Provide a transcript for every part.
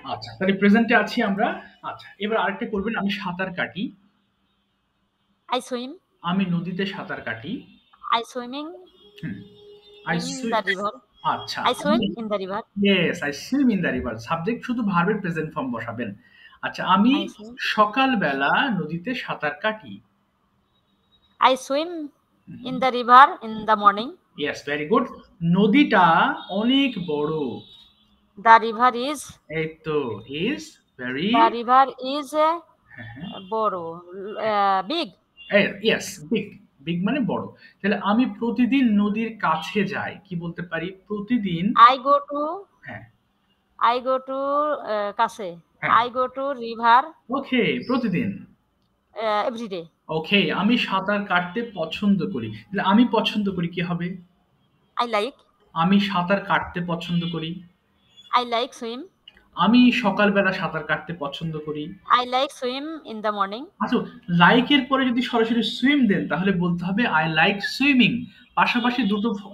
আচ্ছা, তাহলে প্রেজেন্টে আছি আমরা। আচ্ছা, এবার আরেকটা করবেন, আমি সাঁতার কাটি। I swim. আমি নদীতে সাঁতার কাটি। I swimming hmm. I in swim. the river. আচ্ছা, I আমি swim in the river. Yes, I swim in the river. Subject শুধু ভার্বের প্রেজেন্ট ফর্ম বসাবেন। আচ্ছা, আমি I swim. সকালবেলা নদীতে সাঁতার কাটি। I swim in the river in the morning. Yes, very good. নদীটা অনেক বড়। The river is এই তো, is very. the river is হ্যাঁ, হ্যাঁ। boro, big. Yes, big. Big মানে বড়। তাহলে আমি প্রতিদিন নদীর কাছে যাই। কি বলতে পারি? প্রতিদিন। I go to হ্যাঁ, Kase. হ্যাঁ। I go to river ওকে, প্রতিদিন। every day. ওকে, আমি সাঁতার কাটতে পছন্দ করি। তাহলে আমি পছন্দ করি কি হবে? I like. আমি সাঁতার কাটতে পছন্দ করি। I like swim. আমি সকালবেলা সাঁতার কাটতে পছন্দ করি। I like swim in the morning. আচ্ছা, লাইক এর পরে যদি সরাসরি সুইম দেন তাহলে বলতে হবে আই লাইক সুইমিং। পাশাপাশি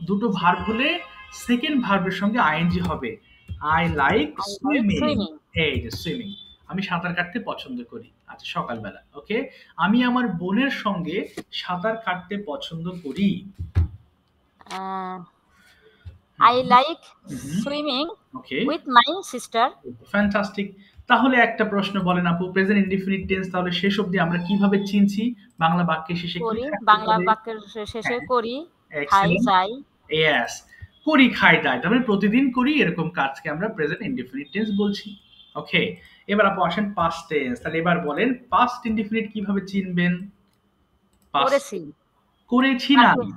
দুটো ভার্ব হলে সেকেন্ড ভার্বের সঙ্গে আইএনজি হবে। I like I like swimming. swimming. এই যে সুইমিং। আমি সাঁতার কাটতে পছন্দ করি। আচ্ছা, সকালবেলা। ওকে। আমি আমার বোনের সঙ্গে সাঁতার কাটতে পছন্দ করি। Uh, hmm, I like hmm, swimming okay. with my sister. Fantastic. তাহলে একটা প্রশ্ন বলেন আপু, প্রেজেন্ট ইনডিফিনিট টেন্স তাহলে শেষ অবধি আমরা কিভাবে চিনছি? বাংলা বাক্যের শেষে কি করি থাকতে বাংলা হবে? বাক্যের শেষে হ্যাঁ, করি, খাই, এক্সেলেন্ট। যাই। ইয়েস। করি, খাই, দাই। তার মানে প্রতিদিন করি এরকম কাজকে আমরা প্রেজেন্ট ইনডিফিনিট টেন্স বলছি। ওকে। এবার আপু আসেন পাস্ট টেন্স। তাহলে এবার বলেন পাস্ট ইনডিফিনিট কিভাবে চিনবেন? পাস্ট। করেছি করেছিলাম। নাকি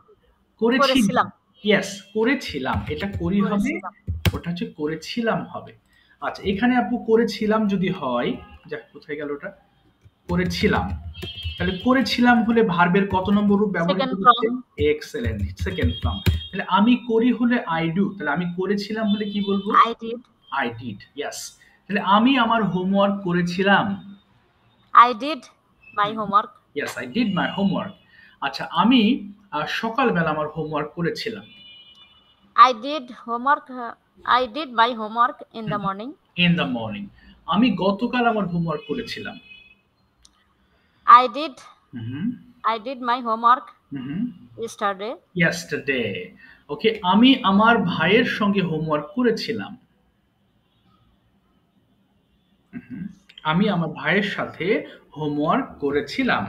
করেছিলাম। করেছিলাম ইয়েস, করেছিলাম। এটা করি হবে, করেছিলাম ওটা হচ্ছে করেছিলাম হবে। আচ্ছা, এখানে আপু করেছিলাম যদি হয়, যাক কোথায় গেল ওটা? করেছিলাম। তাহলে করেছিলাম হলে ভার্বের কত নম্বর রূপ ব্যবহৃত সেকেন্ড ফ্রম হচ্ছে? Excellent, second form. তাহলে আমি করি হলে আই ডু। তাহলে আমি করেছিলাম হলে কি বলবো? I did I did. Yes. তাহলে আমি আমার হোমওয়ার্ক করেছিলাম। I did my homework yes, I did my homework. আচ্ছা, আমি সকালবেলা আমার হোমওয়ার্ক করেছিলাম। I did my homework in the morning in the morning. আমি গতকাল আমার হোমওয়ার্ক করেছিলাম। I did hmm, I did my homework hmm. Yesterday yesterday. Okay, আমি আমার ভাইয়ের সঙ্গে হোমওয়ার্ক করেছিলাম। হুম, আমি আমার ভাইয়ের সাথে হোমওয়ার্ক করেছিলাম।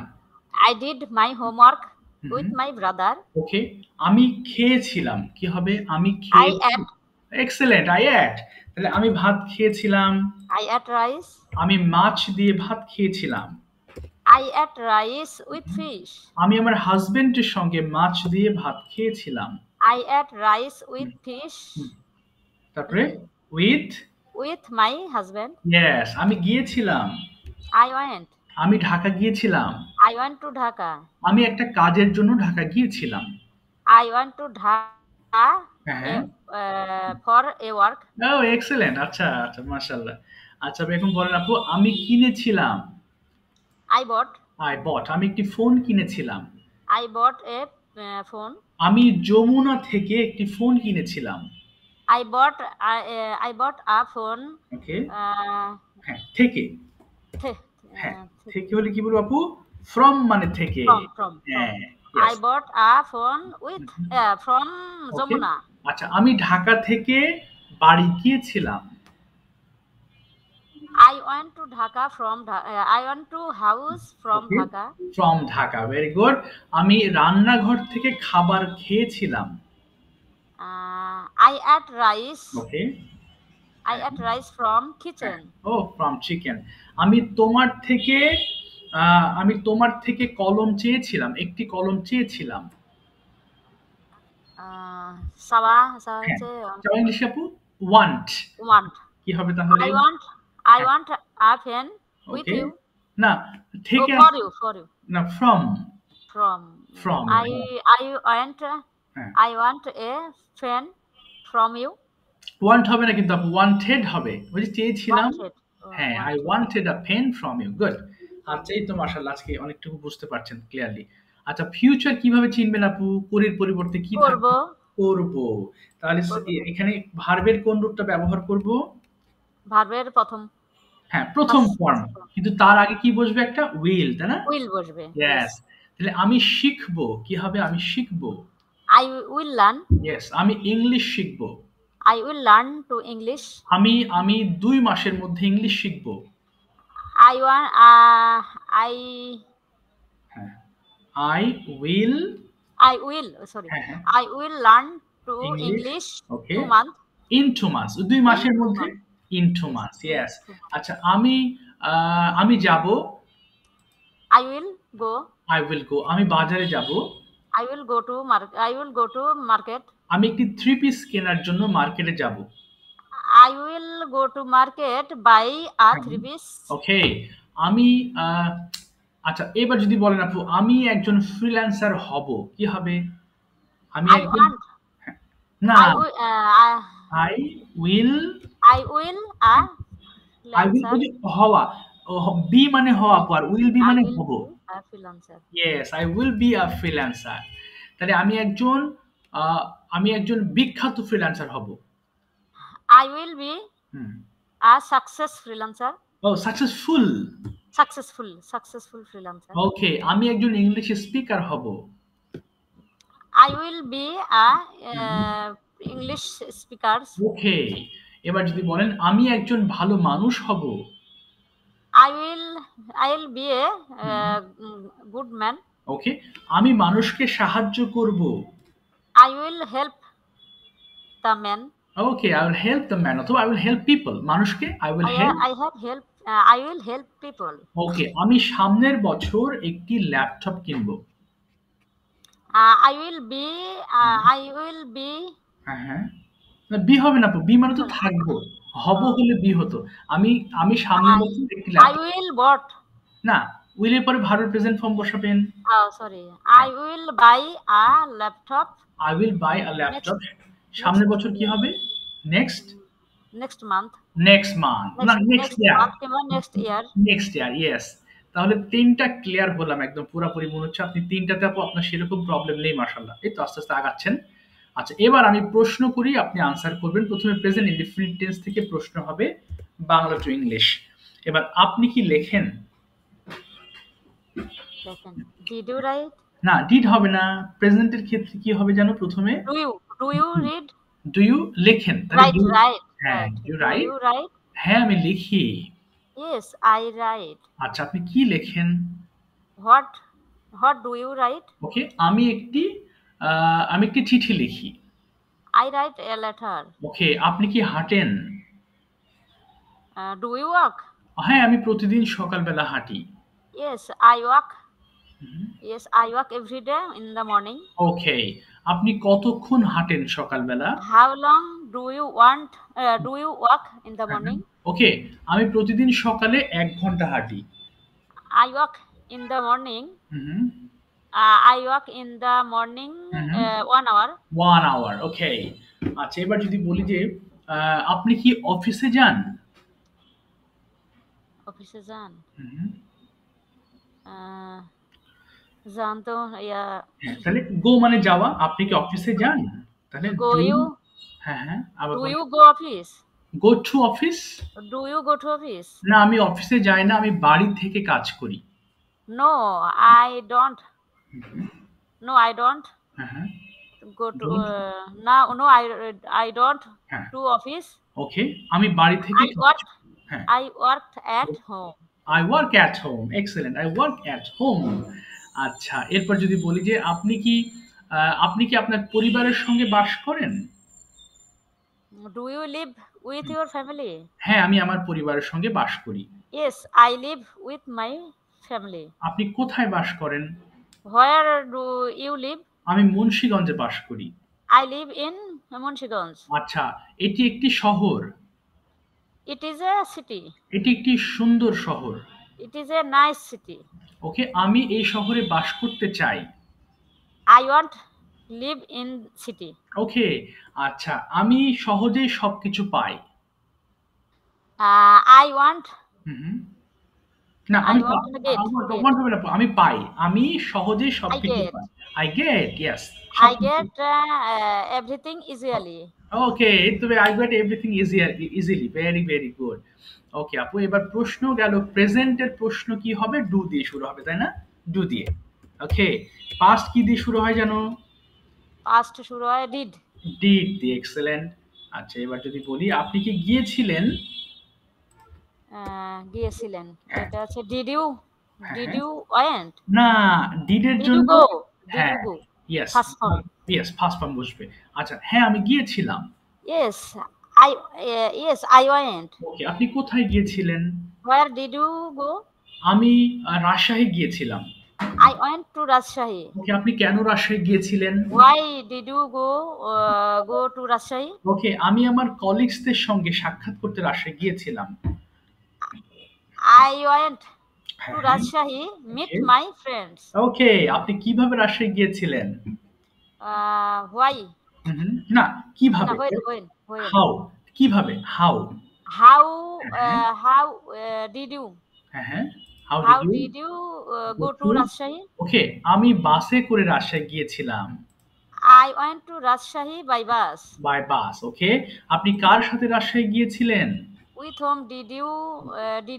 I did my homework hmm, with my brother okay. আমি খেয়েছিলাম। কি হবে? আমি আই খেয়েছি। At excellent, I ate. তাহলে আমি ভাত খেয়েছিলাম। আই অ্যাট রাইস আমি মাছ দিয়ে ভাত খেয়েছিলাম। I ate rice with fish আমি আমার হাসব্যান্ডের সঙ্গে মাছ দিয়ে ভাত খেয়েছিলাম। I ate rice with hmm, fish hmm. তারপরে with. With my husband yes, আমি গিয়েছিলাম। আই ওয়েন্ট আমি ঢাকা গিয়েছিলাম। I went to Dhaka. আমি একটা কাজের জন্য ঢাকা গিয়েছিলাম। I went to Dhaka হ্যাঁ, হ্যাঁ। for a work. ও এক্সেলেন্ট। আচ্ছা, আচ্ছা, মাশাআল্লাহ। আচ্ছা, এখন বলেন আপু, আমি কিনেছিলাম। I bought I bought. আমি একটি ফোন কিনেছিলাম। I bought a phone. আমি যমুনা থেকে একটি ফোন কিনেছিলাম। I bought a phone. Okay. Uh, হ্যাঁ, থেকে। th- হ্যাঁ, th- থেকে হলে কি বলবো আপু? ফ্রম মানে থেকে। from. হ্যাঁ, I yes. bought a phone with from okay. Jamuna. আচ্ছা, আমি ঢাকা থেকে বাড়ি গিয়েছিলাম। I went to house from okay. Dhaka. From Dhaka. Very good. আমি রান্নাঘর থেকে খাবার খেয়েছিলাম। I ate rice. Okay. I হ্যাঁ, ate rice from হ্যাঁ। kitchen. ও ফ্রম চিকেন। আমি তোমার থেকে কলম চেয়েছিলাম। একটি কলম চেয়েছিলাম। Sawa হ্যাঁ। হচ্ছে ইংলিশে আপু? ওয়ান্ট। want. কি হবে তাহলে? I want I হ্যাঁ, want a pen with okay. you. না, Oh, থেকে for you. না, ফ্রম। From from. হ্যাঁ। I want a pen from you. Want হবে না কিন্তু আপু, ওয়ান্টেড হবে। ওই যে চেয়েছিলাম। Wanted. হ্যাঁ, I Wanted. Wanted a pen from you. Good. From আচ্ছা, you. এই তো মাশাআল্লাহ আজকে অনেকটুকু বুঝতে পারছেন ক্লিয়ারলি। আচ্ছা, ফিউচার কিভাবে চিনবেন আপু? করির পরিবর্তে কি করব থাকবে? করব। তাহলে করব এখানে ভার্বের কোন রূপটা ব্যবহার করব? ভার্বের প্রথম হ্যাঁ, প্রথম ফর্ম। ফার্স্ট কিন্তু তার আগে কি বসবে? একটা উইল, তাই না? উইল বসবে। ইয়েস। তাহলে আমি শিখবো, কি হবে? আমি শিখবো। I will learn. ইয়েস, আমি ইংলিশ শিখবো। I will learn to English. আমি 2 মাসের মধ্যে ইংলিশ শিখবো। আই ওয়ান আই হ্যাঁ, I will I will sorry হ্যাঁ, হ্যাঁ, I will learn to English. English okay. 2 months in 2 months, 2 in মাসের 2 মধ্যে months। In 2 Yes, months, in yes. 2 months। আচ্ছা, আমি যাবো। I will go। I will go, আমি বাজারে যাবো। I will go to market। I will go to market। আমি একটি 3 পিস কেনার জন্য মার্কেটে যাবো। I will go to market buy a হ্যাঁ, 3 piece। ওকে। আমি আচ্ছা, এবার যদি বলেন আপু, আমি একজন ফ্রিল্যান্সার হব, কি হবে? আমি I একজন want। না, I will I will I will a freelancer। ওই যে হওয়া, বি মানে হওয়া আপু, আর উইল বি I মানে will হব। be a freelancer। Yes, I will be a freelancer. তাহলে আমি একজন বিখ্যাত ফ্রিল্যান্সার হব। I will be হুম। a success freelancer। ও, সাকসেসফুল। Successful freelancer। ওকে, আমি একজন ইংলিশ স্পিকার হব। I will be a English speaker। ওকে, এবার যদি বলেন আমি একজন ভালো মানুষ হব। I will be a good man। ওকে, আমি মানুষকে সাহায্য করব। I will help the man। Okay, I will help the man, অথবা আই উইল হেল্প পিপল। মানুষকে I will help. I will help people। ওকে, আমি সামনের বছর একটি ল্যাপটপ কিনব। I will be I will be হ্যাঁ, হ্যাঁ। না, বি হবে না আপু, বি মানে তো থাকবো। হব uh, হলে বি হতো। আমি আমি সামনের I বছর একটি I ল্যাপটপ। will bought। না, উইলের পরে ভার্বের প্রেজেন্ট ফর্ম বসাবেন। Sorry, I will buy a laptop I will buy a next laptop. next সামনের বছর কি year। হবে? Next Next month। Next month, না নেক্সট Next ইয়ার। month কিংবা next year। Next year, yes. তাহলে ৩টা ক্লিয়ার হলাম একদম পুরাপুরি, মনে হচ্ছে আপনি ৩টাতে আপু আপনার সেরকম প্রবলেম নেই, মাশাআল্লাহ। এই তো আস্তে, আস্তে আগাচ্ছেন। আচ্ছা, এবার আমি প্রশ্ন করি, আপনি আনসার করবেন। ১ম এ প্রেজেন্ট ইনডিফিনিট টেন্স থেকে প্রশ্ন হবে বাংলা টু ইংলিশ। এবার আপনি কি লেখেন? Second, did you write? না, ডিড হবে না। প্রেজেন্টের ক্ষেত্রে কি হবে জানো? ১ম এ Do you read? Do you লেখেন। তাহলে Write, ডু, write, হ্যাঁ, write। Do Do write? you write? হ্যাঁ, আমি লিখি। Yes, I write। আচ্ছা, আপনি কি লেখেন? What do you write? ওকে, আমি একটি চিঠি লিখি। I write a letter। ওকে, আপনি কি হাঁটেন? Do you walk? হ্যাঁ, আমি প্রতিদিন সকালবেলা হাঁটি। Yes, I walk। Yes, I walk every day in the morning। ওকে, আপনি কতক্ষণ হাঁটেন সকালবেলা? How long do you walk in the morning? ওকে, আমি প্রতিদিন সকালে ১ ঘন্টা হাঁটি। I walk in the morning। Hmm, I walk in the morning hmm. 1 hour। 1 hour, okay. আচ্ছা, এবার যদি বলি যে আপনি কি অফিসে যান? অফিসে যান? হুম, আহ, যান তো ইয়া হ্যাঁ, তাহলে গো মানে যাওয়া। আপনি কি অফিসে যান? তাহলে go ডু। you হ্যাঁ, হ্যাঁ, আবার do বলেন। you go office? Go to office? Do you go to office? না, আমি অফিসে যাই না, আমি বাড়ি থেকে কাজ করি। No, I don't। No, I don't হ্যাঁ, হ্যাঁ, go to don't. no, I don't হ্যাঁ, to office। ওকে, আমি বাড়ি থেকে I কাজ। work হ্যাঁ, I worked at home। I work at home. Excellent, I work at home. আচ্ছা, এরপর যদি বলি যে আপনি কি আপনার পরিবারের সঙ্গে বাস করেন? Do you live with your family? হ্যাঁ, আমি আমার পরিবারের সঙ্গে বাস করি। Yes, I live with my family। আপনি কোথায় বাস করেন? Where do you live? আমি মুন্সিগঞ্জে বাস করি। I live in Munshigঞ্জ। আচ্ছা, এটি একটি শহর। It is a city। এটি একটি সুন্দর শহর। It is a nice city। ওকে, আমি এই শহরে বাস করতে চাই। I want live in city। ওকে, আচ্ছা, আমি সহজেই সবকিছু পাই। I want হুম, না I আমি want to get. want হবে না, আমি পাই। আমি সহজেই I সবকিছু get. Pi. I get, yes. I সবকিছু। get everything easily. ওকে, তবে I got everything easily. Very, very good. ওকে আপু, এবার প্রশ্ন গেল, প্রেজেন্টের প্রশ্ন কি হবে? ডু দিয়ে শুরু হবে, তাই না? ডু দিয়ে। ওকে, পাস্ট কি দিয়ে শুরু হয় জানো? Past শুরু হয় did. ডিড দিয়ে, এক্সেলেন্ট। আচ্ছা, এবার যদি বলি আপনি কি গিয়েছিলেন? গিয়েছিলেন। হ্যাঁ, এটা হচ্ছে did you হ্যাঁ, did হ্যাঁ। you went? না, ডিডের Did you জন্য go? Did you হ্যাঁ, go? Yes, First form. Yes first form বসবে। আচ্ছা, হ্যাঁ আমি গিয়েছিলাম। Yes, yes, I went. ওকে, আপনি কোথায় গিয়েছিলেন? Where did you go? আমি রাজশাহী গিয়েছিলাম। I went to Rajshahi. ওকে, আপনি কেন রাজশাহী গিয়েছিলেন? Why did you go to Rajshahi? Okay, আমি আমার কলিগসদের সঙ্গে সাক্ষাৎ করতে রাজশাহী গিয়েছিলাম। I went to হ্যাঁ, Rajshahi meet okay, my friends. ওকে, আপনি কিভাবে রাজশাহী গিয়েছিলেন? Why? না, No, কিভাবে? when? হাউ, কিভাবে? হাউ। How হ্যাঁ, how did you হ্যাঁ, হ্যাঁ। How did how you did you গো go to to? Rajshahi? Okay, আমি বাসে করে রাজশাহী গিয়েছিলাম। I went to Rajshahi by bus. By bus. Okay, আপনি কার সাথে রাজশাহী গিয়েছিলেন? With whom did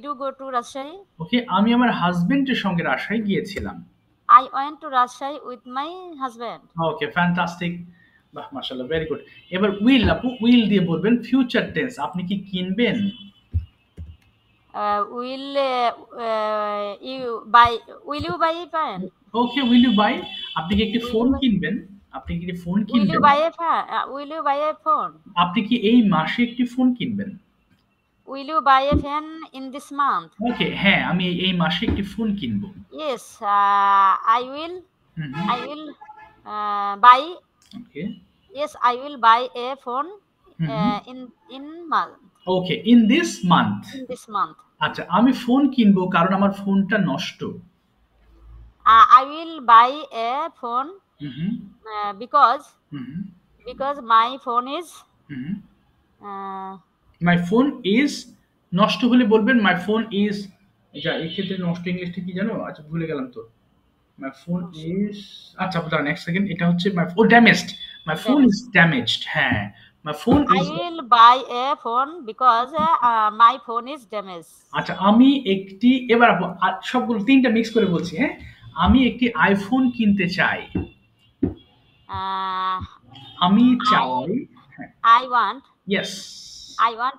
you go to Rajshahi? Okay, আমি আমার হাসবেন্ডের সঙ্গে রাজশাহী গিয়েছিলাম। I went to Rajshahi with my husband. Okay, fantastic. বাহ, মাশাআল্লাহ, ভেরি গুড। এবার উইল আপু, উইল দিয়ে বলবেন ফিউচার টেন্স। আপনি কি কিনবেন? Will you buy a pen? Okay, will you buy? আপনি কি একটি Will ফোন you buy কিনবেন? আপনি কি একটি ফোন will you কিনবেন? buy a pen? Will you buy a phone? আপনি কি এই মাসে একটি ফোন কিনবেন? Will you buy a pen in this month? ওকে, হ্যাঁ আমি এই মাসে একটি ফোন কিনবো। Yes, I will hmm, I will buy. Okay, Yes, I will buy a phone hmm, in month okay, in this month. in this month. আচ্ছা, আমি phone কিনবো কারণ আমার ফোনটা নষ্ট। I will buy a phone hmm, because hmm, my phone is hmm. uh, my phone is, নষ্ট হলে বলবেন মাই ফোন ইজ। যা, এই ক্ষেত্রে নষ্ট ইংলিশটা কি জানো? আচ্ছা, ভুলে গেলাম তো। মাই ফোন ইজ, আচ্ছা দাঁড়ান এক সেকেন্ড, এটা হচ্ছে my phone damaged. My phone is damaged. Damaged, হ্যাঁ, my phone I is. will buy a phone because my phone is damaged. আচ্ছা, আমি একটি, এবার সবগুলো তিনটা মিক্স করে বলছি, হ্যাঁ। আমি একটি আইফোন কিনতে চাই। Uh, আমি I চাই, হ্যাঁ, I want yes,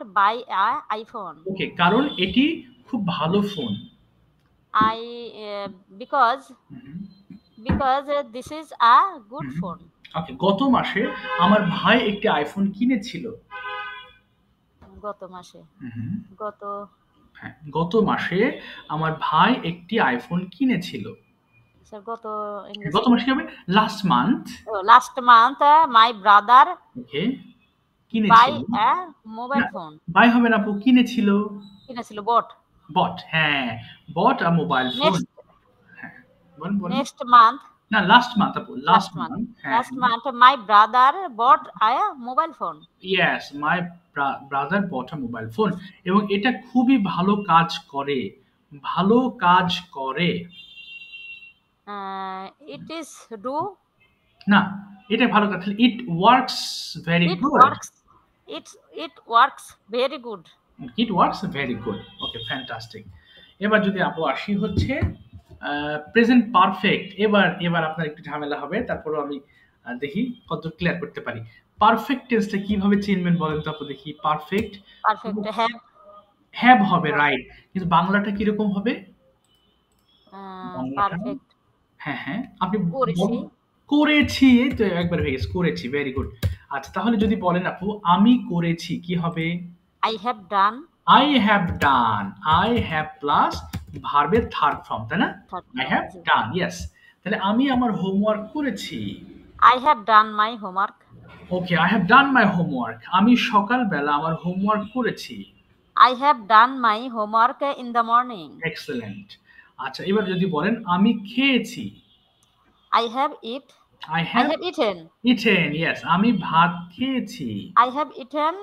to buy a iPhone. ওকে, কারণ এটি খুব ভালো phone. I because this is a good phone. ওকে, গত মাসে আমার ভাই একটি আইফোন কিনেছিল। গত মাসে হুম, গত হ্যাঁ, গত মাসে আমার ভাই একটি আইফোন কিনেছিল। স্যার গত গত ইংরেজি মাসে কি হবে? Last month. last month my brother okay, buy কিনেছিল। a না, mobile phone. বাই হবে না আপু, কিনেছিল। কিনেছিল bought. বট, হ্যাঁ, bought a mobile phone. Next হ্যাঁ, বলেন, বলেন। month না, লাস্ট মান্থ আপু, লাস্ট last month মান্থ, হ্যাঁ। my brother bought a mobile phone. Yes, my brother bought a mobile phone. এবং এটা খুবই ভালো কাজ করে, ভালো কাজ করে। It is do না, এটা ভালো কাজ, it works very it good. works it works very good. It works very good. Okay, fantastic. এবার যদি আপু আসি হচ্ছে প্রেজেন্ট পারফেক্ট। এবার আপনার একটু ঝামেলা হবে, তারপরেও আমি দেখি কত ক্লিয়ার করতে পারি। পারফেক্ট টেন্সটা কিভাবে চিনবেন বলেন তো আপু দেখি? পারফেক্ট Perfect have হ্যাভ হবে, রাইট, কিন্তু বাংলাটা কিরকম হবে? বাংলাটা, perfect হ্যাঁ, হ্যাঁ, আপনি করেছি করেছি, এই তো একবার হয়ে গেছে, করেছি, ভেরি গুড। আচ্ছা, তাহলে যদি বলেন আপু আমি করেছি, কি হবে? I have done I have done, I have plus ভার্বের থার্ড ফর্ম, তাই না? third I have G. done, yes। তাহলে আমি আমার হোমওয়ার্ক করেছি। I have done my homework. Okay, I have done my homework। আমি সকালবেলা আমার হোমওয়ার্ক করেছি। I have done my homework in the morning. Excellent. আচ্ছা, এবার যদি বলেন আমি খেয়েছি। I have I have eaten. eaten, yes। আমি ভাত খেয়েছি। I have eaten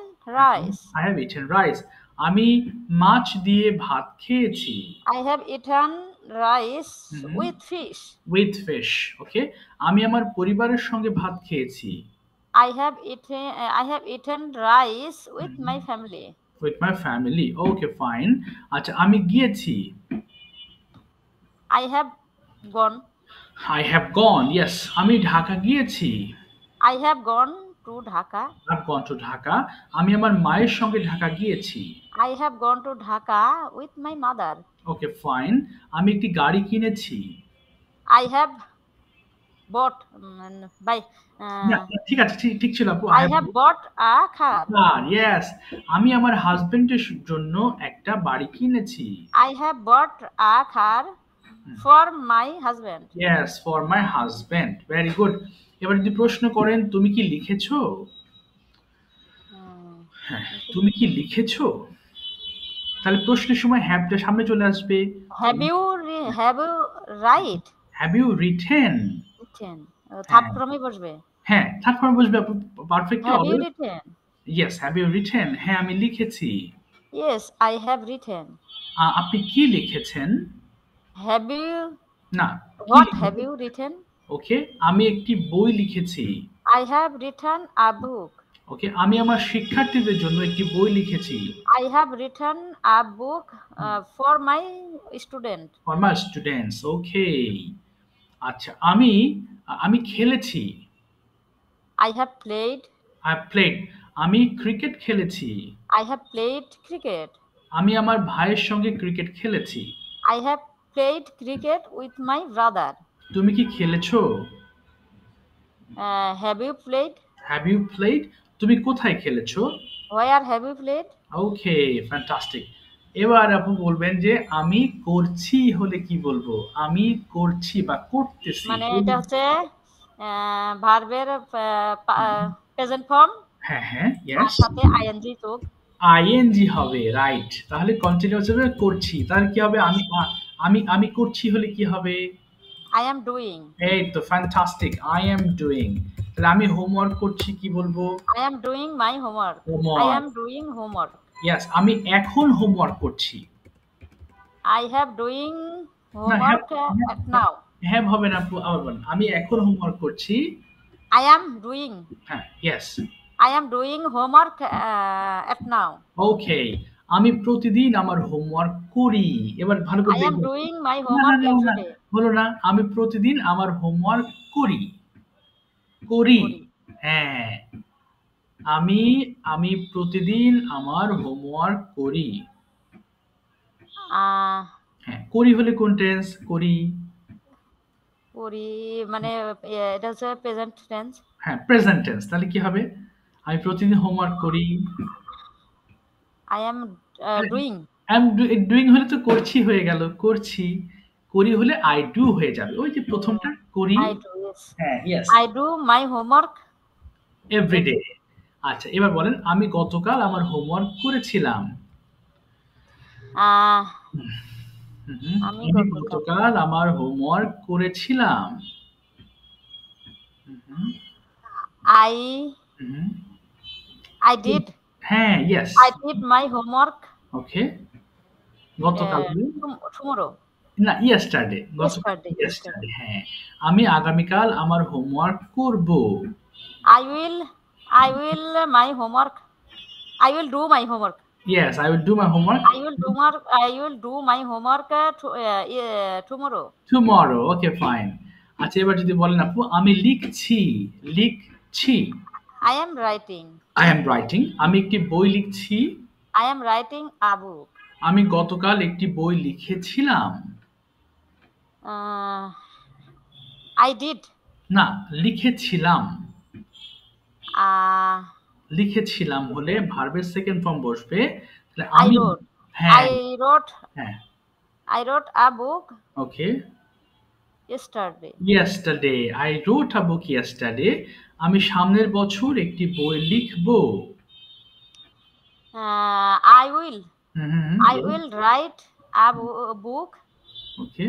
rice. I have eaten rice। আমি মাছ দিয়ে ভাত খেয়েছি। I have eaten rice hmm, with fish. With fish. Okay, আমি আমার পরিবারের সঙ্গে ভাত খেয়েছি। I have eaten rice with my family. With my family. Okay, fine. আচ্ছা, আমি গিয়েছি। I have gone. I have gone, yes. আমি ঢাকা গিয়েছি। I have gone to Dhaka. I gone to Dhaka. আমি আমার মায়ের সঙ্গে ঢাকা গিয়েছি। I have gone to Dhaka with my mother. Okay, fine. আমি একটি গাড়ি কিনেছি। I have bought by না, ঠিক আছে, ঠিক ছিল আপু। I have bought a car. Yes. আমি আমার হাজবেন্ডের জন্য একটা বাড়ি কিনেছি। I have bought a car for my husband. Yes, for my husband. Very good. এবার যদি প্রশ্ন করেন তুমি কি লিখেছো, Hmm. হ্যাঁ, তুমি কি লিখেছো, তাহলে প্রশ্নের সময় হ্যাভটা সামনে চলে আসবে। Have you write? Have you written? Written. হ্যাঁ, Third form এ বসবে। হ্যাঁ, থার্ড ফর্মে বসবে আপু। Perfectly Have you always. written? Yes, have you written? হ্যাঁ, আমি লিখেছি। Yes, I have written. আপনি কি লিখেছেন? Have you না, কি What লিখেছেন? have you written? ওকে, আমি একটি বই লিখেছি। I have written a book. ওকে, আমি আমার শিক্ষার্থীদের জন্য একটি বই লিখেছি। I have written a book for my student. For my students. Okay, আচ্ছা, আমি খেলেছি। I have played. I played. আমি ক্রিকেট খেলেছি। I have played cricket. আমি আমার ভাইয়ের সঙ্গে ক্রিকেট খেলেছি। I have played cricket with my brother. তুমি কি খেলেছো? Have you played? Have you played? তুমি কোথায় খেলেছো? Where have you played? Okay, fantastic. এবার আপু বলবেন যে আমি করছি হলে কি বলবো? আমি করছি বা করতেছি। মানে এটা হচ্ছে ভার্বের প্রেজেন্ট ফর্ম হ্যাঁ, হ্যাঁ, আর ইয়েস। সাথে ing যোগ। আইএনজি হবে, রাইট। তাহলে কন্টিনিউয়াস হবে করছি। তাহলে কি হবে? আমি করছি হলে কি হবে? I am doing. এই তো, ফ্যান্টাস্টিক। I am doing. তাহলে আমি হোমওয়ার্ক করছি কি বলবো? I am doing my homework. I homework. am doing homework. Yes, আমি এখন হোমওয়ার্ক করছি। I have doing না, have, homework at now. Have হবে না আপু, আবার বলেন। আমি এখন হোমওয়ার্ক করছি। I am doing. হ্যাঁ, yes. I am doing homework at now. ওকে, আমি প্রতিদিন আমার হোমওয়ার্ক করি। এবার ভালো করে I am দেখবেন। doing my না, না, homework না, every না, day. হলো না। আমি প্রতিদিন আমার হোমওয়ার্ক করি। করি। করি। হ্যাঁ, আমি আমি প্রতিদিন আমার হোমওয়ার্ক করি। আহ, হ্যাঁ, করি হলে কোন টেন্স? করি। করি মানে এটা হচ্ছে প্রেজেন্ট টেন্স। হ্যাঁ, প্রেজেন্ট টেন্স। তাহলে কি হবে? আমি প্রতিদিন হোমওয়ার্ক করি। I am doing. I am doing হলে তো করছি হয়ে গেল। করছি। করি হলে আই ডু হয়ে যাবে। ওই যে প্রথমটা করি। I do, yes. হ্যাঁ, yes. I do my homework everyday. every day. আচ্ছা, এবার বলেন আমি গতকাল আমার হোমওয়ার্ক করেছিলাম। আহ, হুম, আমি আমি গতকাল গতকাল আমার হোমওয়ার্ক করেছিলাম। হুম, I হুম, I did হ্যাঁ, yes. I did my homework ওকে, গতকাল tomorrow. না, ইয়েস্টারডে। Yesterday. ইয়েস্টারডে, হ্যাঁ। আমি আগামীকাল আমার হোমওয়ার্ক করব। I will my homework. I will do my homework. Yes, I will do my homework I will do my homework tomorrow. Tomorrow. Okay, fine. আচ্ছা, এবার যদি বলেন আপু আমি লিখছি। লিখছি। I am writing. I am writing. আমি একটি বই লিখছি। I am writing a book. আমি গতকাল একটি বই লিখেছিলাম। I did. না, লিখেছিলাম। Uh, লিখেছিলাম হলে ভার্বের সেকেন্ড ফর্ম বসবে। তাহলে I আমি, wrote. হ্যাঁ, হ্যাঁ, I wrote a book okay. yesterday. Yesterday. I রোট a book yesterday. আমি সামনের বছর একটি বই লিখব। I will write a book ওকে,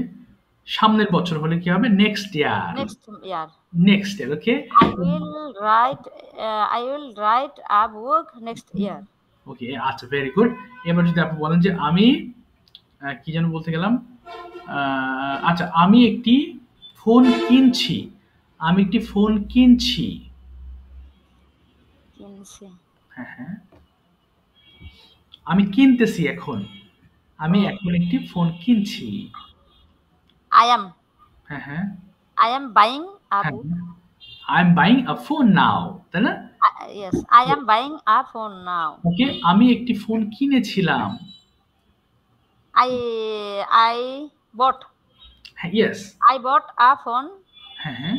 সামনের বছর হলে কি হবে? Next year. next year. Next year, okay. I will write a book next year. ওকে, আচ্ছা, ভেরি গুড। এবার যদি আপনি বলেন যে আমি কি যেন বলতে গেলাম, আচ্ছা, আমি একটি ফোন কিনছি। আমি একটি ফোন কিনছি। কিনছে। হ্যাঁ, হ্যাঁ। আমি কিনতেছি এখন। আমি ও, এখন একটি ফোন কিনছি। I am হ্যাঁ, হ্যাঁ। I am buying a হ্যাঁ, book. I am buying a phone now, তাই না? Yes, I am buying a phone now. ওকে, আমি একটি ফোন কিনেছিলাম। I bought হ্যাঁ, yes. I bought a phone. হ্যাঁ, হ্যাঁ।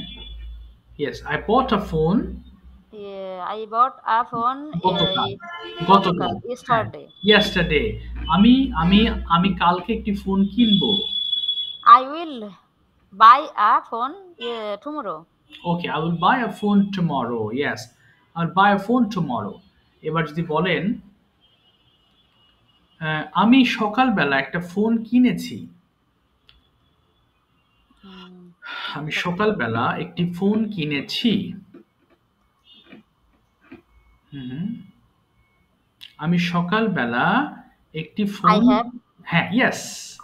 Yes, I bought a phone I bought a phone গতকাল। গতকাল গতকাল। হ্যাঁ, yesterday. ইয়েস্টারডে। আমি আমি আমি কালকে একটি ফোন কিনবো। I will buy a phone tomorrow. Okay, I will buy a phone tomorrow. Yes, I will buy a phone tomorrow. এবার যদি বলেন আমি সকালবেলা একটা ফোন কিনেছি। আমি আমি সকালবেলা সকালবেলা একটি ফোন কিনেছি। হুম। আমি সকালবেলা একটি I ফোন, have হ্যাঁ, yes.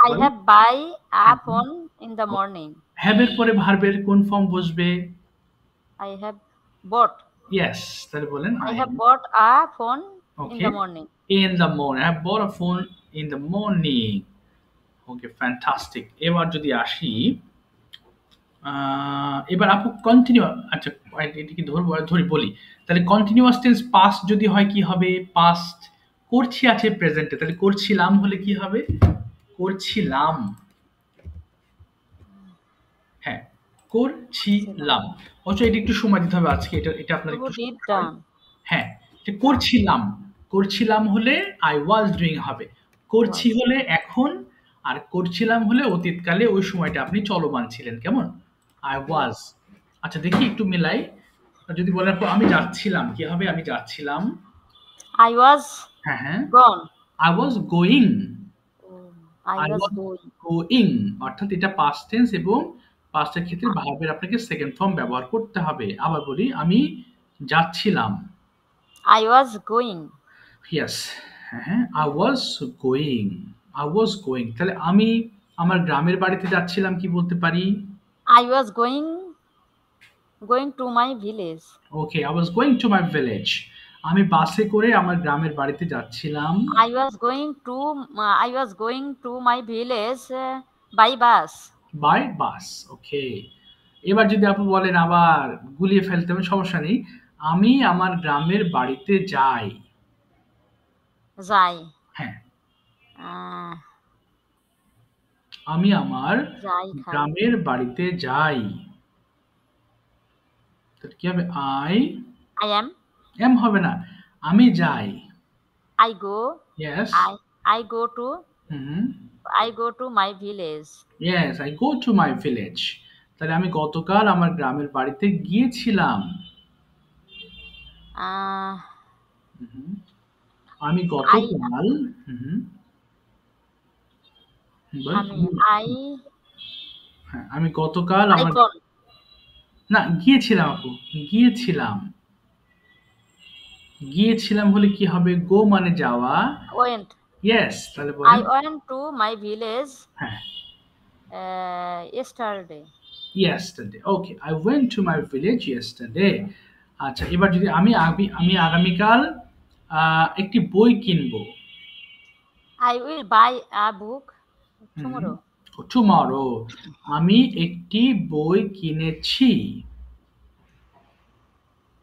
I have buy a হ্যাঁ, phone in the morning. হ্যাবের পরে ভার্বের কোন ফর্ম বসবে? I have bought ইয়েস, তাহলে বলেন I I. have bought a phone in okay, the morning. in the morning, I have bought a phone in the morning. Okay, fantastic. এবার যদি আসি, এবার আপু কন্টিনিউ, আচ্ছা, এটা কি ধরবো, ধরি বলি। তাহলে কন্টিনিউয়াস টেন্স পাস্ট যদি হয় কি হবে? পাস্ট করছি আছে প্রেজেন্টে, তাহলে করছিলাম হলে কি হবে? করছিলাম। হ্যাঁ, করছিলাম। করছিলাম। অবশ্য এটা একটু সময় দিতে হবে আজকে, এটা এটা আপনার To একটু did সময় হয়। done. হ্যাঁ, যে করছিলাম। করছিলাম হলে আই ওয়াজ ডুইং হবে। করছি Was. হলে এখন, আর করছিলাম হলে অতীতকালে ওই সময়টা আপনি চলমান ছিলেন। কেমন? I was. Yes. আচ্ছা, দেখি একটু মিলাই। যদি বলেন আপু আমি যাচ্ছিলাম, কি হবে? আমি যাচ্ছিলাম। I was হ্যাঁ, হ্যাঁ। gone. I was going. Oh, I I was was going. Going, অর্থাৎ এটা পাস্ট টেন্স এবং পাস্টের ক্ষেত্রে ভার্বের আপনাকে সেকেন্ড ফর্ম ব্যবহার করতে হবে। আবার বলি, আমি যাচ্ছিলাম। I was going. ইয়েস, হ্যাঁ, হ্যাঁ। I was going. I was going. তাহলে আমি আমার গ্রামের বাড়িতে যাচ্ছিলাম কি বলতে পারি? I was going to my village. Okay, I was going to my village. আমি বাসে করে আমার গ্রামের বাড়িতে যাচ্ছিলাম। I was going to my village by bus. By bus. Okay. এবার যদি আপনি বলেন আবার গুলিয়ে ফেলতে হবে, সমস্যা নেই। আমি আমার গ্রামের বাড়িতে যাই। যাই। হ্যাঁ, আহ, আমি আমার যাই খাই। গ্রামের বাড়িতে যাই। তাহলে কি হবে? I I am. এম হবে না, আমি যাই। I go. Yes. I go to. Hmm. I go to my village. Yes, I go to my village. তাহলে আমি গতকাল আমার গ্রামের বাড়িতে গিয়েছিলাম। আহ, হুম। আমি I গতকাল, হুম, বলেন। আমি I হ্যাঁ, আমি গতকাল I আমার, gone. না, গিয়েছিলাম আপু। গিয়েছিলাম। গিয়েছিলাম হলে কি হবে? গো মানে যাওয়া। Went. ইয়েস, তাহলে I বলেন। went to my village হ্যাঁ, yesterday. yesterday. Okay, I went to my village yesterday. আচ্ছা, এবার যদি আমি আগামীকাল একটি বই কিনবো। I will buy a book tomorrow. Tomorrow. আমি একটি বই কিনেছি।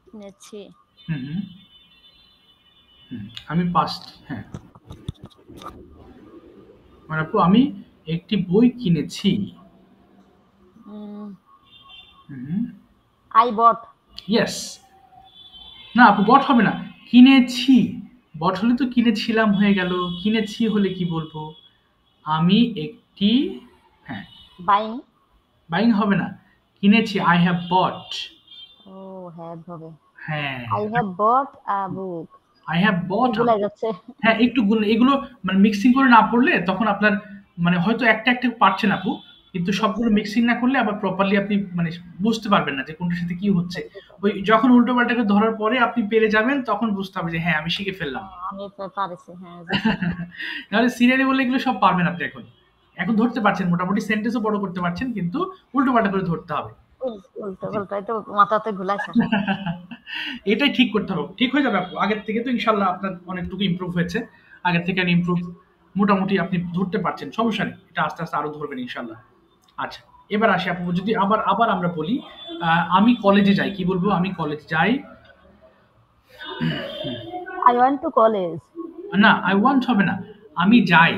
কিনেছি। হুম, হুম, হুম। আমি পাস্ট, হ্যাঁ, মানে আপু আমি একটি বই কিনেছি। উম, হুম। I bought. ইয়েস। না আপু, বট হবে না। কিনেছি। বট হলে তো কিনেছিলাম হয়ে গেল। কিনেছি হলে কি বলবো? আমি একটি, হ্যাঁ, Buying. বাইং হবে না। কিনেছি, I have bought. Oh, have হবে। হ্যাঁ, I have bought a book. I have bought. ভুলাই যাচ্ছে। হ্যাঁ, একটু এগুলো মানে মিক্সিং করে না পড়লে তখন আপনার মানে হয়তো একটা একটা পারছেন আপু। কিন্তু Yes. সবগুলো মিক্সিং না করলে আবার প্রপারলি আপনি মানে বুঝতে পারবেন না যে কোনটার সাথে কি হচ্ছে। ওই যখন উল্টো পাল্টা করে ধরার পরে আপনি পেরে যাবেন তখন বুঝতে হবে যে হ্যাঁ আমি শিখে ফেললাম। আমি পারেছি, হ্যাঁ, বুঝছি। নাহলে সিরিয়ালি বললে এগুলো সব পারবেন আপনি এখন। এখন ধরতে পারছেন মোটামুটি সেন্টেন্সও বড় করতে পারছেন কিন্তু উল্টো পাল্টা করে ধরতে হবে। উল্টো জি। পাল্টাই তো মাথাতে ঘুলাইছে। এটাই ঠিক করতে হবে। ঠিক হয়ে যাবে আপু। আগের থেকে তো ইনশাআল্লাহ আপনার অনেকটুকু ইমপ্রুভ হয়েছে। আগের থেকে আর ইমপ্রুভ মোটামুটি আপনি ধরতে পারছেন। সমস্যা নেই। এটা আস্তে, আস্তে আরো ধরবেন ইনশাআল্লাহ। আচ্ছা, এবার আসি আপু যদি আবার আবার আমরা বলি, আমি কলেজে যাই। কি বলবো? আমি কলেজে যাই। I went to college. না, I want হবে না। আমি যাই।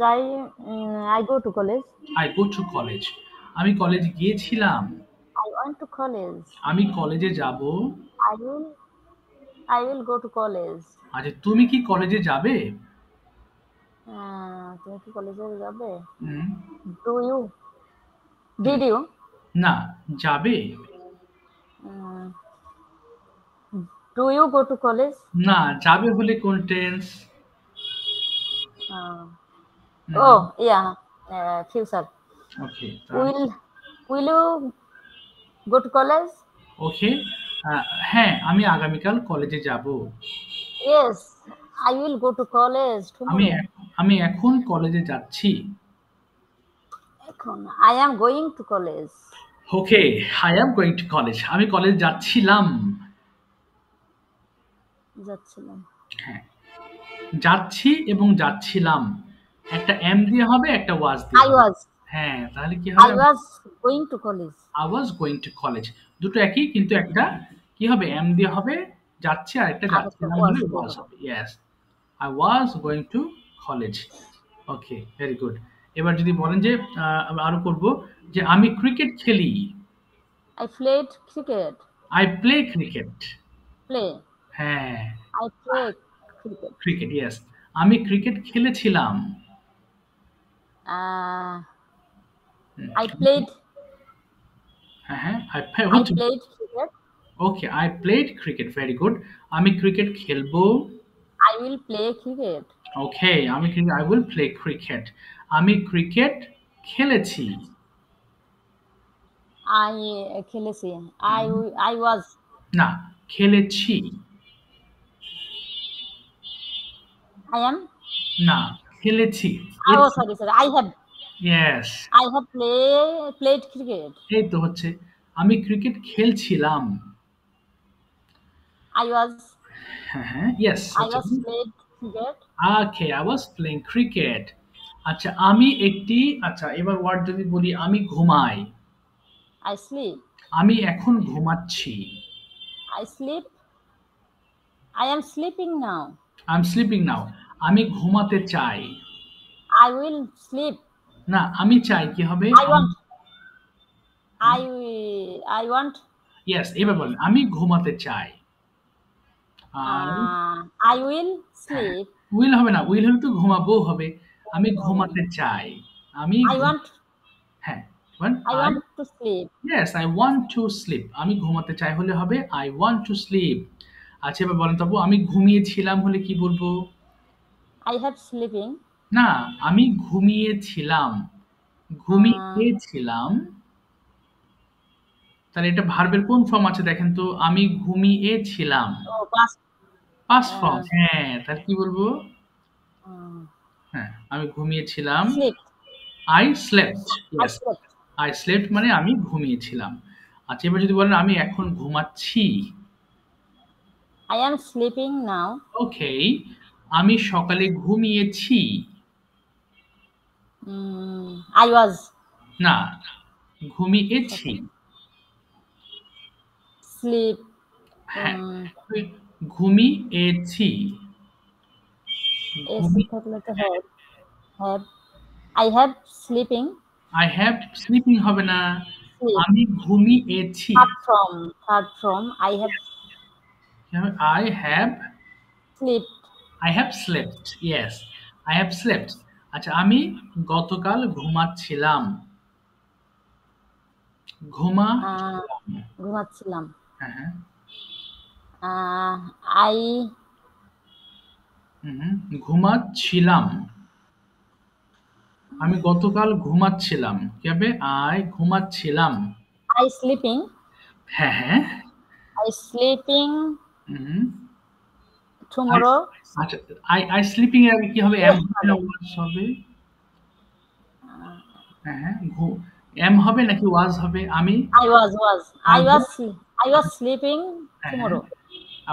যাই, I go to college. I go to college. আমি কলেজে গিয়েছিলাম। I went to college. আমি কলেজে যাবো। I will I will go to college. আচ্ছা, তুমি কি কলেজে যাবে? তুমি কি কলেজে যাবে? হুম, Do you? Hmm. Did you? না, যাবে? উম, Do you go to college? না, যাবে হলে কোন tense? Uh, hmm, oh, yeah. Future. Okay. Will Will you go to college? ওকে। হ্যাঁ, আমি আগামীকাল কলেজে যাব। Yes, I will go to college আমি tomorrow. আমি এখন কলেজে যাচ্ছি। এখন I am going to college. Okay, I am going to college. আমি কলেজ যাচ্ছিলাম। যাচ্ছিলাম। হ্যাঁ, যাচ্ছি এবং যাচ্ছিলাম। একটা am দিয়ে হবে, একটা was দিয়ে I হবে। was হ্যাঁ, তাহলে কি হবে? I was going to college. I was going to college. দুটো একই কিন্তু একটা কি হবে? am দিয়ে হবে, যাচ্ছি আর একটা আরেকটা যাচ্ছিলাম was হলে দিয়ে was হবে। হবে। Yes. I was going to college. Okay, very good. এবার যদি বলেন যে আমি আরো করব যে আমি ক্রিকেট খেলি। I played cricket. I play cricket. Play. হ্যাঁ, I play cricket. Cricket, yes. আমি ক্রিকেট খেলেছিলাম। Uh, হুম, I played হ্যাঁ, হ্যাঁ, I হচ্ছে। played cricket. Okay, I played cricket. Very good. আমি ক্রিকেট খেলবো। I will play cricket. Okay, I will play cricket. আমি cricket খেলেছি। খেলেছি। হুম, I was না, খেলেছি। I am না, খেলেছি। oh, sorry. Yes. I have played cricket. এই তো হচ্ছে। আমি ক্রিকেট খেলছিলাম। I was হ্যাঁ, হ্যাঁ, ইয়েস I হচ্ছে। was played cricket. Okay, I was playing cricket. আচ্ছা, আমি একটি আচ্ছা এবার ওয়ার্ড যদি বলি আমি ঘুমাই। I sleep. আমি এখন ঘুমাচ্ছি। I sleep. I am sleeping now. I M sleeping now. আমি ঘুমাতে চাই। I will sleep. না, আমি চাই কি হবে? I want. I want. Yes, এবার বলেন আমি ঘুমাতে চাই। আই I will হ্যাঁ, sleep. উইল হবে না। উইল হলে তো ঘুমাবো হবে। আমি ঘুমাতে চাই। আমি I ঘু want. হ্যাঁ, বলেন I I want to sleep. Yes, I want to sleep. আমি ঘুমাতে চাই হলে হবে I want to sleep. আচ্ছা, এবার বলেন তো আপু আমি ঘুমিয়েছিলাম হলে কি বলবো? I have sleeping. না, আমি ঘুমিয়েছিলাম। Uh, ঘুমিয়েছিলাম। তাহলে এটা ভার্বের কোন ফর্ম আছে দেখেন তো? আমি ঘুমিয়েছিলাম। past. Past form. Uh, হ্যাঁ, তাহলে কি বলবো? uh, হ্যাঁ, আমি ঘুমিয়েছিলাম। Sleep. I slept. I yes. slept. I slept মানে আমি ঘুমিয়েছিলাম। আচ্ছা, এবার যদি বলেন আমি এখন ঘুমাচ্ছি। I am sleeping now. ওকে, আমি সকালে ঘুমিয়েছি। I was না, ঘুমিয়েছি। সকালে sleep. হ্যাঁ, Um, ওই ঘুমিয়েছি। এসি ঘুমি থাকলে তো have. I have sleeping. I have sleeping হবে না। Sleep. আমি ঘুমিয়েছি। Third from. I have কি হবে? sleep. I have slept. Yes, I have slept. আচ্ছা, আমি গতকাল ঘুমাচ্ছিলাম। Uh, ঘুমাচ্ছিলাম। ঘুমাচ্ছিলাম। হ্যাঁ, হ্যাঁ। I হুম, হুম। ঘুমাচ্ছিলাম। আমি গতকাল ঘুমাচ্ছিলাম। কি হবে? আই ঘুমাচ্ছিলাম। I sleeping. হ্যাঁ, হ্যাঁ। I sleeping hmm. I tomorrow. আচ্ছা, আই স্লিপিং এর আগে কি হবে? এম হবে না Yesterday. ওয়াজ হবে? হ্যাঁ, হ্যাঁ। এম হবে নাকি ওয়াজ হবে? আমি আগে I was sleeping হ্যাঁ, হ্যাঁ। tomorrow.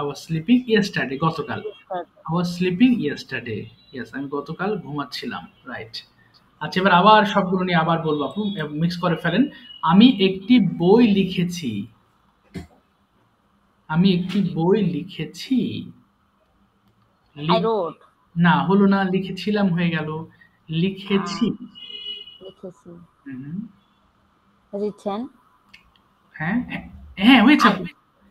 I was sleeping yesterday গতকাল। Yesterday. I was sleeping yesterday. Yes, আমি গতকাল ঘুমাচ্ছিলাম। রাইট। আচ্ছা, এবার আবার সবগুলো নিয়ে আবার বলবো আপু। মিক্স করে ফেলেন। আমি একটি বই লিখেছি। আমি একটি বই লিখেছি। I লিখ wrote. না, হলো না। লিখেছিলাম হয়ে গেল। লিখেছি। Uh, লিখেছি। হুম। Written. হ্যাঁ, হ্যাঁ, হ্যাঁ, হয়েছে I আপু।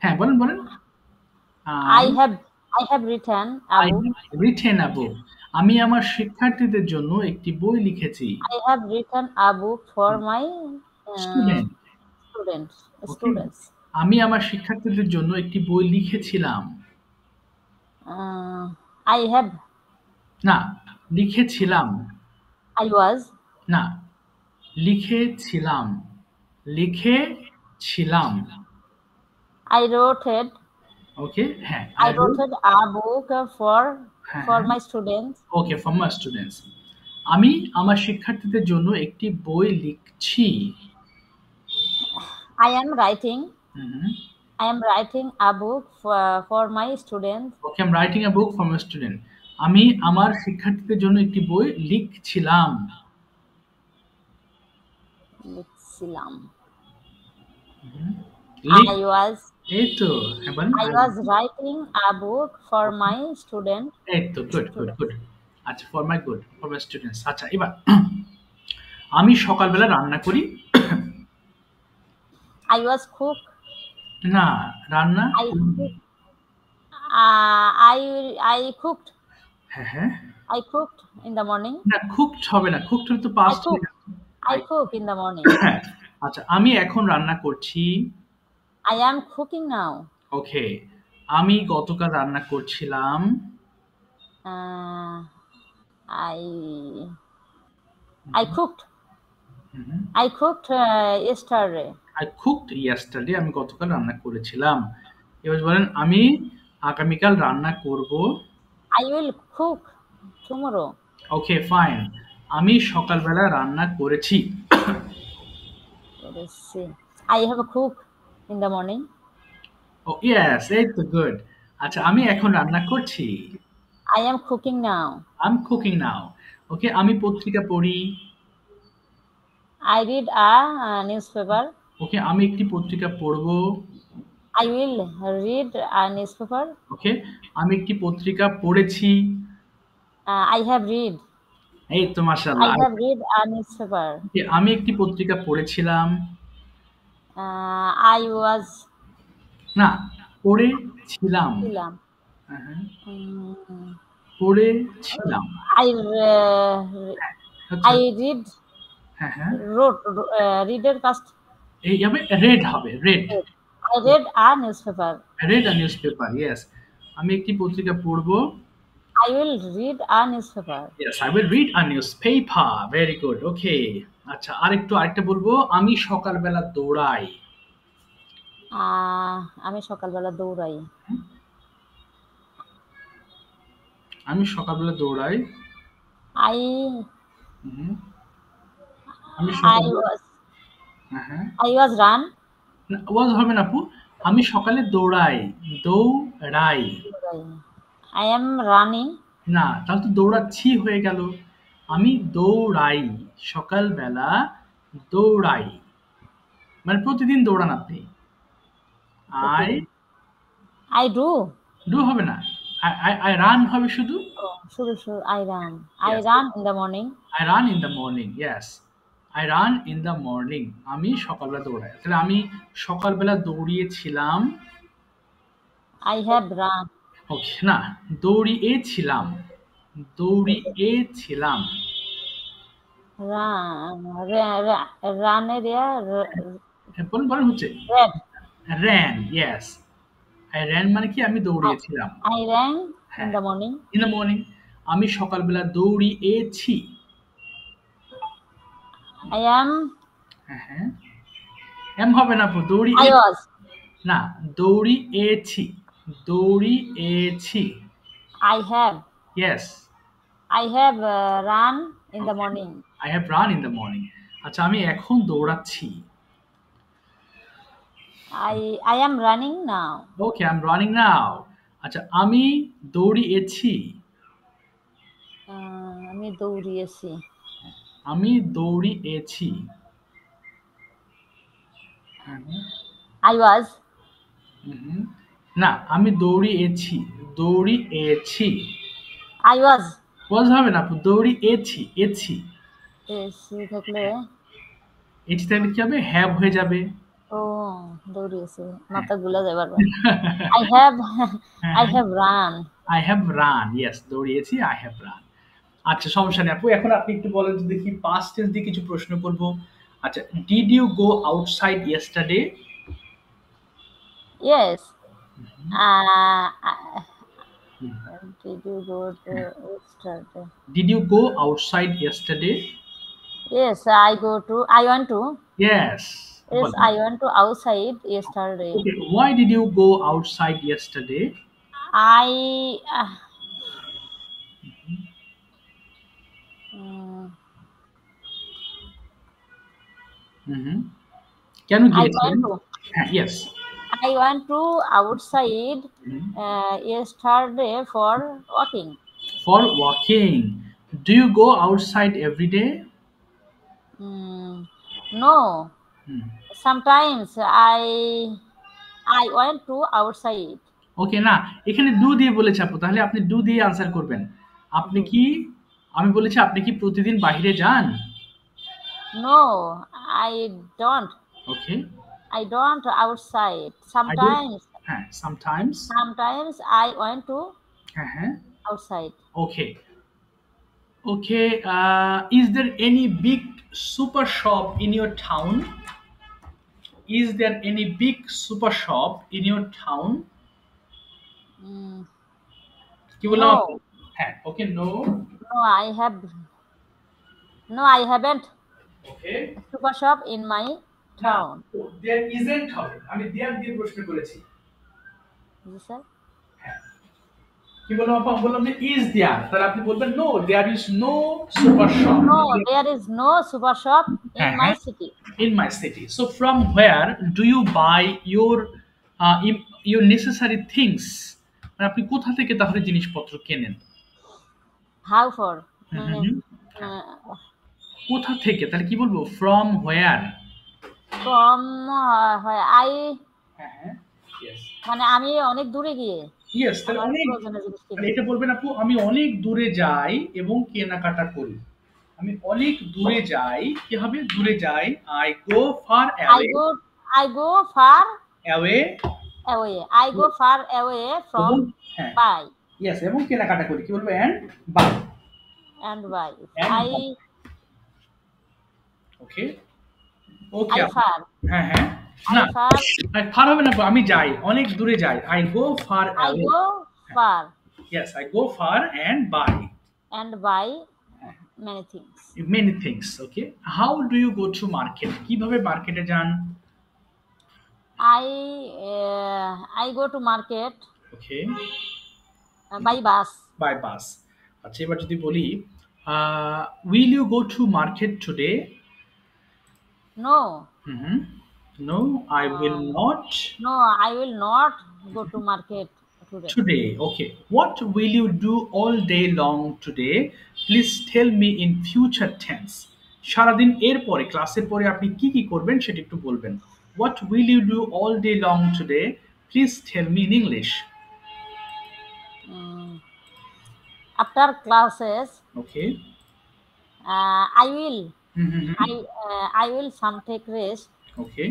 হ্যাঁ, বলেন, বলেন। I I have I have written a I book. Have written a book. আমি আমার শিক্ষার্থীদের জন্য একটি বই লিখেছি। I have written a book for my uh, student. students. Okay. Students. আমি আমার শিক্ষার্থীদের জন্য একটি বই লিখেছিলাম। I have. না, লিখেছিলাম। I was. না, লিখেছিলাম। লিখেছিলাম। I wrote it. ওকে, হ্যাঁ, I wrote it a book হ্যাঁ, for হ্যাঁ। my students. Okay, for my students. আমি আমার শিক্ষার্থীদের জন্য একটি বই লিখছি। I am writing. Hmm. I am writing a book for my students. Okay, I am writing a book for my student. আমি আমার শিক্ষার্থীদের জন্য একটি বই লিখছিলাম। লিখছিলাম। লিখ I was এই তো। হ্যাঁ, বলেন। I was writing a book for my student. এই তো, গুড, গুড, Students. গুড। আচ্ছা, ফর মাই স্টুডেন্টস। আচ্ছা, এবার আমি সকালবেলা রান্না করি। I was cook. না, রান্না I করি। cook. I cooked. হ্যাঁ, হ্যাঁ। I cooked in the morning. না, কুকড হবে না। কুকড হলে তো I পাস্ট হয়ে cook. যাচ্ছে। I I cook in the morning. হ্যাঁ, আচ্ছা, আমি এখন রান্না করছি। I am cooking now. ওকে, আমি গতকাল রান্না করছিলাম। Uh, I I cooked. Hmm. I cooked yesterday. I cooked yesterday. আমি গতকাল রান্না করেছিলাম। এবার বলেন, আমি আগামীকাল রান্না করব। I will cook tomorrow. Okay, fine. আমি সকালবেলা রান্না করেছি। Let us see. I have a cook in the morning. ও ইয়েস, এই তো, গুড। আচ্ছা, আমি এখন রান্না করছি। I am cooking now. I am cooking now. Okay, আমি পত্রিকা পড়ি। I read a newspaper. ওকে, আমি একটি পত্রিকা পড়ব। I will read a newspaper. ওকে, আমি একটি পত্রিকা পড়েছি। I have read. এই তো, I মাশাআল্লাহ। have read a newspaper. ওকে, আমি একটি পত্রিকা পড়েছিলাম। I was না, পড়েছিলাম। ছিলাম। হ্যাঁ, হ্যাঁ, Mm, পড়েছিলাম। I হচ্ছে। read হ্যাঁ, হ্যাঁ। reader past. এই হবে রেড হবে, read. Read. I read a newspaper. Read a newspaper, yes. আমি একটি পত্রিকা পড়ব। I will read a newspaper. Yes, I will read a newspaper. Very good. Okay. আচ্ছা, আরেকটা বলবো। আমি সকালবেলা দৌড়াই। আমি সকালবেলা দৌড়াই। আমি সকালবেলা দৌড়াই। I হুম। আমি I সকালবেলা was হ্যাঁ, হ্যাঁ। I was run. না, ওয়াজ হবে না আপু। আমি সকালে দৌড়াই। দৌড়াই। দৌড়াই। I am running. না, তাহলে তো দৌড়াচ্ছি হয়ে গেল। আমি দৌড়াই। সকালবেলা দৌড়াই। মানে প্রতিদিন দৌড়ান আপনি। আই প্রতিদিন। I do. ডু হবে না। আই রান হবে শুধু। শুধু I run. I Yes. run in the morning. I run in the morning. Yes. I run in the morning. আমি সকালবেলা দৌড়াই। তাহলে আমি সকালবেলা দৌড়িয়েছিলাম। I have run. ওকে, না, দৌড়িয়েছিলাম। দৌড়িয়েছিলাম। Run. Run area. বলেন, বলেন হচ্ছে। Red. ran, yes. I ran মানে কি? আমি দৌড়িয়েছিলাম। I ran in হ্যাঁ, the morning. In the morning. আমি সকালবেলা দৌড়িয়েছি। I am. হ্যাঁ হ্যাঁ, এম হবে না আপু, I was. না, দৌড়িয়েছি, দৌড়িয়েছি। I have. Yes, I have run in the morning. I have run in the morning. আচ্ছা, আমি এখন দৌড়াচ্ছি। I am running now. Okay, I am running now. আচ্ছা, আমি দৌড়িয়েছি, আমি দৌড়িয়েছি। আমি দৌড়িয়েছি। হ্যাঁ, I was. হুম, না, আমি দৌড়িয়েছি, দৌড়িয়েছি। I was. ওয়াজ হবে না আপু, দৌড়িয়েছি, এছি। এসি থাকলে এটি থাকলে কি হবে? হ্যাভ হয়ে যাবে। ও দৌড়িয়েছি, হ্যাঁ। মাথা গুলা যায় বারবার। I have. হ্যাঁ, I হ্যাঁ। have run. I have run. Yes, দৌড়িয়েছি, I have run. আচ্ছা, সমস্যা নেই আপু। এখন আপনি একটু বলেন তো দেখি, past tense দিয়ে কিছু প্রশ্ন করব। আচ্ছা, did you go outside yesterday? Yes. Hmm. Did you go to yesterday? Did you go outside yesterday? Yes, I went to. Yes. Yes, বলেন। I went to outside yesterday. Okay, why did you go outside yesterday? I হুম। কেন I গিয়েছিলেন? went to. হ্যাঁ, yes. I went to outside yesterday for walking. For walking. Do you go outside every day? No, hmm. sometimes I went to outside. ওকে, না, এখানে do দিয়ে বলেছে আপু, তাহলে আপনি ডু দিয়ে আনসার করবেন। আপনি Do. কি, আমি বলেছি আপনি কি প্রতিদিন বাইরে যান? No, I don't. Okay, I don't outside. I do, Sometimes, হ্যাঁ, sometimes. sometimes I went to হ্যাঁ হ্যাঁ, outside. Okay okay. Is there any big super shop in your town? Is there any big super shop in your town? Mm, কি বললাম no, আপু? হ্যাঁ, okay, no. no, I haven't okay, super shop in my না, town. There isn't হবে, আমি দেয়ার দিয়ে প্রশ্ন করেছি। Yes, sir. হ্যাঁ, কি বললাম আপু? আমি বললাম যে ইজ দেয়ার, তাহলে আপনি বলবেন no, there is no super shop. No, there is no super shop in হ্যাঁ my হ্যাঁ, city. in my city. So from where do you buy your your necessary things? মানে আপনি কোথা থেকে তাহলে জিনিসপত্র কেনেন? How for? হুম, মানে হুম। uh, কোথা থেকে, তাহলে কি বলবো? from where? from I হ্যাঁ হ্যাঁ, yes, মানে আমি অনেক দূরে গিয়ে yes, তাহলে আমার অনেক, প্রয়োজনীয় জিনিস মানে কিনি। এটা বলবেন আপু, আমি অনেক দূরে যাই এবং কেনাকাটা করি। আমি অনেক দূরে যাই, কি হবে? দূরে যাই, I go far I away, go I go far away, away. I go far away from এবং হ্যাঁ, buy yes, এবং কেনাকাটা করি, কি বলবো? and buy, and buy. and I buy. Okay okay I আপু। far. হ্যাঁ হ্যাঁ, I না, far. ফার হবে না আপু, আমি যাই, অনেক দূরে যাই, I go far I away. go far Yes, I go far and buy and buy many things. many things. Okay, how do you go to market? কিভাবে মার্কেটে যান? I go to market okay, by bus. By bus. আচ্ছা, এবার যদি বলি, will you go to market today? No, hmm, no, I will not no, I will not go to market today. today. Okay, what will you do all day long today? Please tell me in future tense. সারাদিন এর পরে, ক্লাসের পরে আপনি কি কি করবেন সেটা একটু বলবেন। What will you do all day long today? Please tell me in English. After classes, Okay. I will I will some take rest Okay.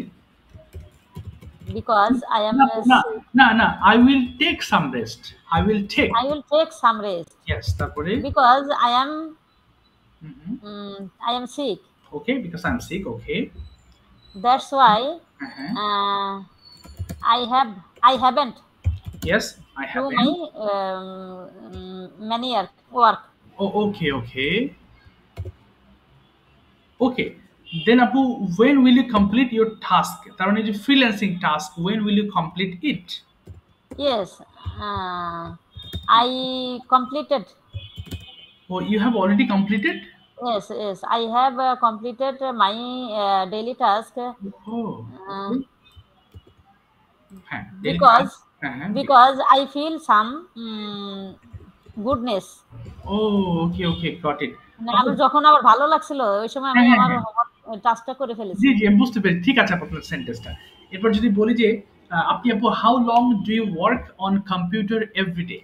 because I am না না sick. না না, I will take some rest. I will take. I will take some rest Yes, তারপরে because hmm, I am sick. okay, because I'm sick. Okay. That's why হ্যাঁ, I haven't yes, I do haven't. my many work. Oh, okay, okay. Okay. Then Apu, when will you complete your task? তার মানে যে freelancing task, when will you complete it? Yes, I completed. Oh, you have already completed? Yes, I have completed my daily task Oh, uh, okay. হ্যাঁ, daily task. because হ্যাঁ, হ্যাঁ, because I feel some goodness. Oh, okay, okay, got it. মানে আপু, আমার যখন আবার ভালো লাগছিল ওই সময় হ্যাঁ, আমি হ্যাঁ, আমার হ্যাঁ। হোমওয়ার্ক টাস্কটা করে জি, ফেলেছি। জি, আমি বুঝতে পেরেছি। ঠিক আছে আপু, আপনার সেন্টেন্সটা। এরপর যদি বলি যে আপনি আপু, how long do you work on computer everyday?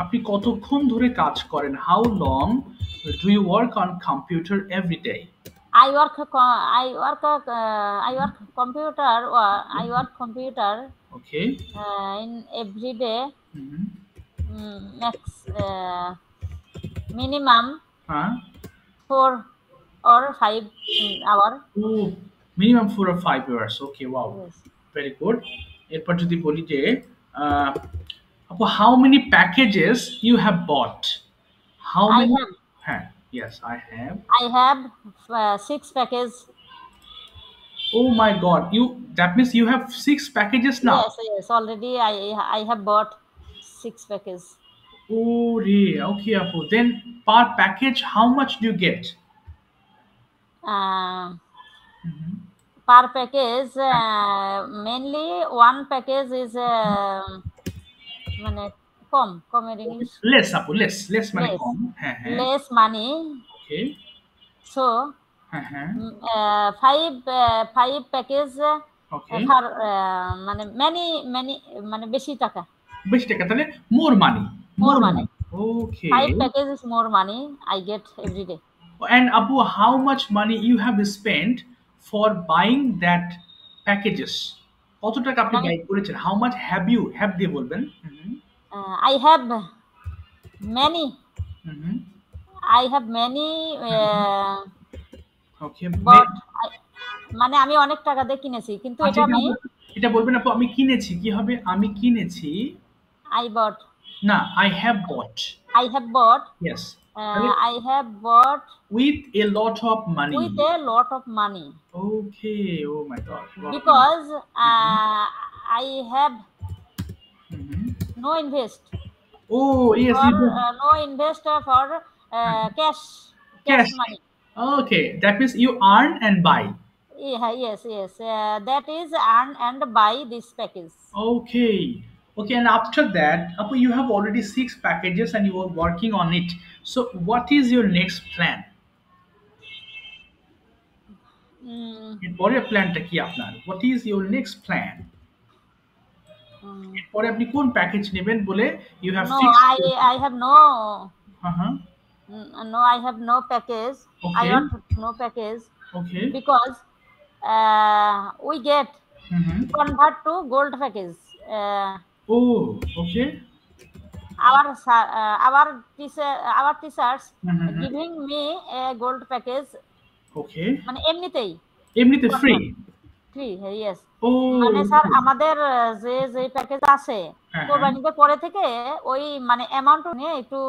আপনি কতক্ষণ ধরে কাজ করেন? How long do you work on computer everyday? I work I work computer okay. in every day, হুম। max minimum হ্যাঁ। 4 or 5 hour. ও, minimum 4 or 5 years. Okay, wow. Yes, very good. এরপর যদি বলি যে আহ, আপু, how many packages you have bought? হাউ I many? have হ্যাঁ, yes, I have. I have 6 package. Oh my God, you, that means you have 6 packages now. Yes, already I have bought 6 package. Oh, okay, Apu. Then per package, how much do you get? Uh, Mhm. per package, mainly one package is মানে কমের Okay. English Less, Apu, less মানে less কম। হ্যাঁ, হ্যাঁ। less money. Okay. So হ্যাঁ, হ্যাঁ। five package Okay. for মানে many মানে বেশি টাকা, বেশি টাকা তাহলে more money. more More money. money. Okay. 5 package is more money I get every day. And Apu, how much money you have spent for buying that packages? কত টাকা আপনি মানে ব্যয় করেছেন? How much have দিয়ে বলবেন? হুম, I have many hmm, I have many hmm. Okay. but মানে আমি অনেক টাকা দিয়ে কিনেছি কিন্তু আচ্ছা, এটা এটা আমি হবে, এটা বলবেন আপু, আমি কিনেছি। কি হবে? আমি কিনেছি। I bought না, I have bought. I have bought Yes. তাহলে I have bought with a lot of with money. a lot of money Okay. Oh my God. Lot of money. because I have Mhm. no invest Oh, yes, for you do. no invest for cash Cash. money. Okay. That means you earn and buy. Yeah, yes, that is earn and buy this package. Okay. Okay. And after that, Apu, you have already 6 packages and you are working on it. So, what is your next plan? Mm, এরপরে প্ল্যানটা কি আপনার? What is your next plan? mm. এরপরে আপনি কোন package নেবেন বলে you have No, fixed. I have no. Uh-huh. No, I have no package. I Okay. want no package Okay. because we get Mm-hmm. convert to gold package. Uh, Oh, okay. our teachers Mm-hmm. giving me a gold package Okay. মানে এমনিতেই এমনিতে free? convert free. Yes, মানে Oh, sir okay. আমাদের যে package আছে হ্যাঁ, হ্যাঁ। কোরবানিতে পরে থেকে ওই মানে অ্যামাউন্ট নিয়ে একটু